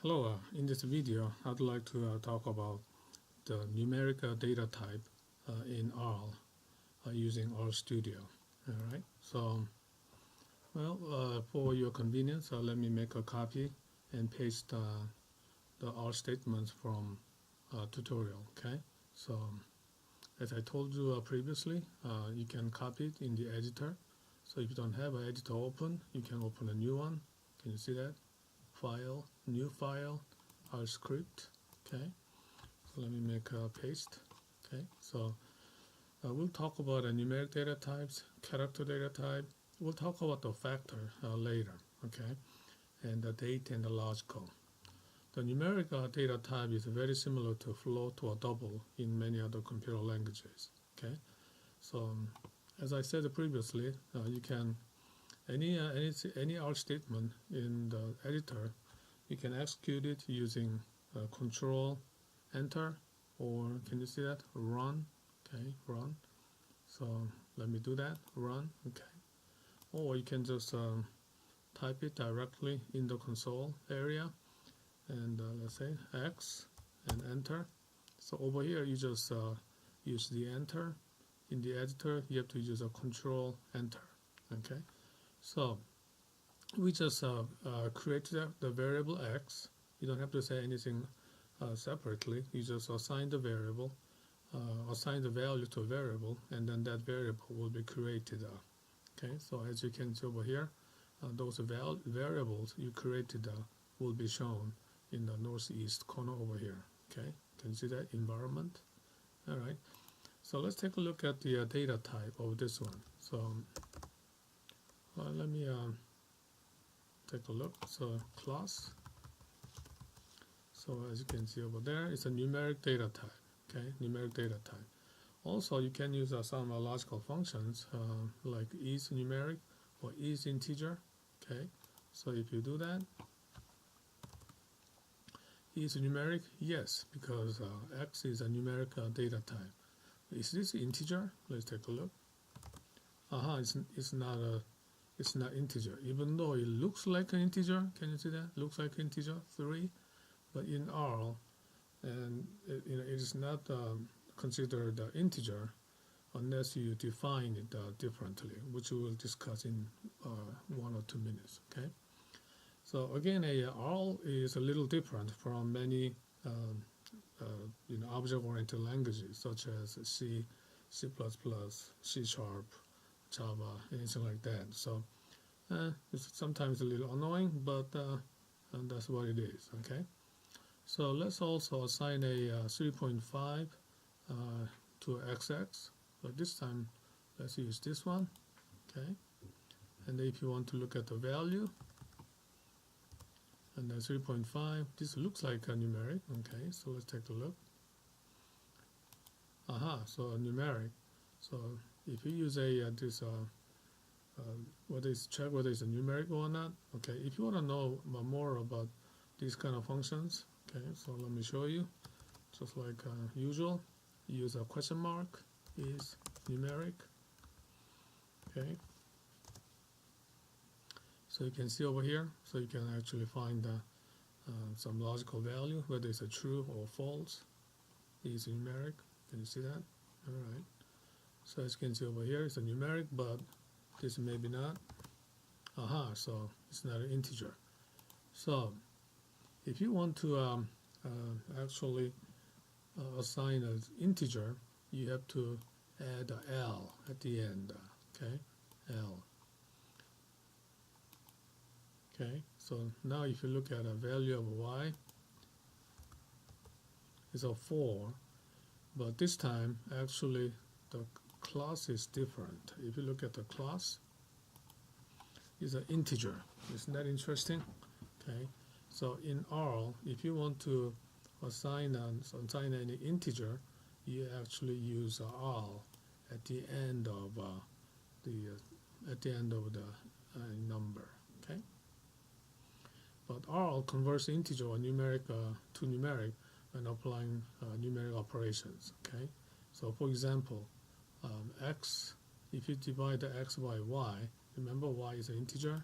Hello, in this video I'd like to talk about the numeric data type in R using RStudio. Alright, so for your convenience, let me make a copy and paste the R statements from tutorial. Okay, so as I told you previously, you can copy it in the editor. So if you don't have an editor open, you can open a new one. Can you see that? File, new file, R script. Okay, so let me make a paste. Okay, so we'll talk about numeric data types, character data type. We'll talk about the factor later. Okay, and the date and the logical. The numeric data type is very similar to float or double in many other computer languages. Okay, so as I said previously, you can any R statement in the editor, you can execute it using Control Enter, or can you see that? Run. Okay, run. So let me do that. Run. Okay. Or you can just type it directly in the console area, and let's say X and Enter. So over here you just use the Enter. In the editor you have to use a Control Enter. Okay. So we just create the variable X. You don't have to say anything separately. You just assign the variable, assign the value to a variable, and then that variable will be created. Okay, so as you can see over here, those variables you created will be shown in the northeast corner over here. Okay, can you see that? Environment. All right, so let's take a look at the data type of this one. So let me take a look. So class. So as you can see over there, it's a numeric data type. Okay, numeric data type. Also, you can use some logical functions like is numeric or is integer. Okay, so if you do that, is numeric? Yes, because X is a numeric data type. Is this integer? Let's take a look. It's not integer, even though it looks like an integer. Can you see that? Looks like integer 3, but in R, and it is not considered integer unless you define it differently, which we will discuss in 1 or 2 minutes. Okay. So again, R is a little different from many object-oriented languages such as C, C++, C#, Java, anything like that. So it's sometimes a little annoying, but and that's what it is. Okay. So let's also assign a 3.5 to XX. But this time, let's use this one. Okay. And if you want to look at the value, and then 3.5, this looks like a numeric. Okay. So let's take a look. So a numeric. So if you use this check whether it's a numeric or not. Okay, if you want to know more about these kind of functions, okay, so let me show you. Just like usual, use a question mark is numeric. Okay, so you can see over here, so you can actually find some logical value, whether it's a true or false. Is numeric. Can you see that? All right. So as you can see over here, it's a numeric, but this maybe not. So it's not an integer. So if you want to actually assign an integer, you have to add a L at the end. Okay, L. Okay, so now if you look at a value of y, it's a 4, but this time actually the class is different. If you look at the class, it's an integer. Isn't that interesting? Okay, so in R, if you want to assign any integer, you actually use R at the end of the number. Okay, but R converts integer or numeric to numeric when applying numeric operations. Okay, so for example, x, if you divide the x by y, remember y is an integer,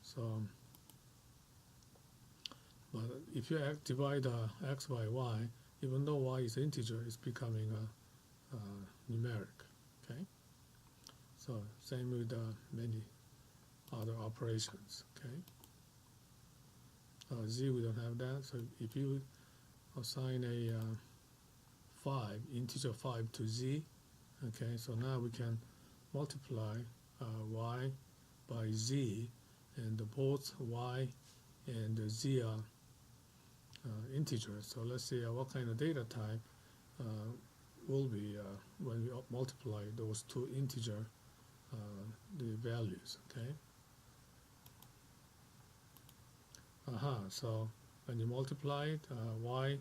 so But if you divide x by y, even though y is integer, it's becoming a numeric. Okay. So same with many other operations. Okay. Z, we don't have that. So if you assign a 5, integer 5 to z, okay, so now we can multiply y by z, and both y and z are integers. So let's see what kind of data type will be when we multiply those two integer the values. Okay. So when you multiply it, y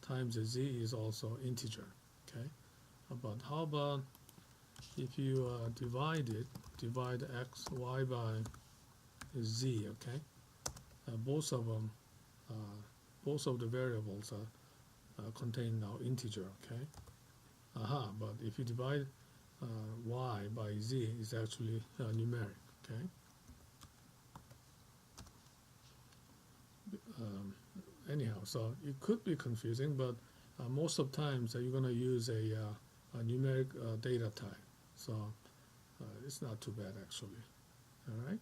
times z is also integer. Okay. But how about if you divide x y by z? Okay. Both of them, both of the variables contain now integer. Okay. But if you divide y by z, it's actually numeric. Okay. Anyhow, so it could be confusing, but most of the times you're going to use a numeric data type, so it's not too bad actually. All right.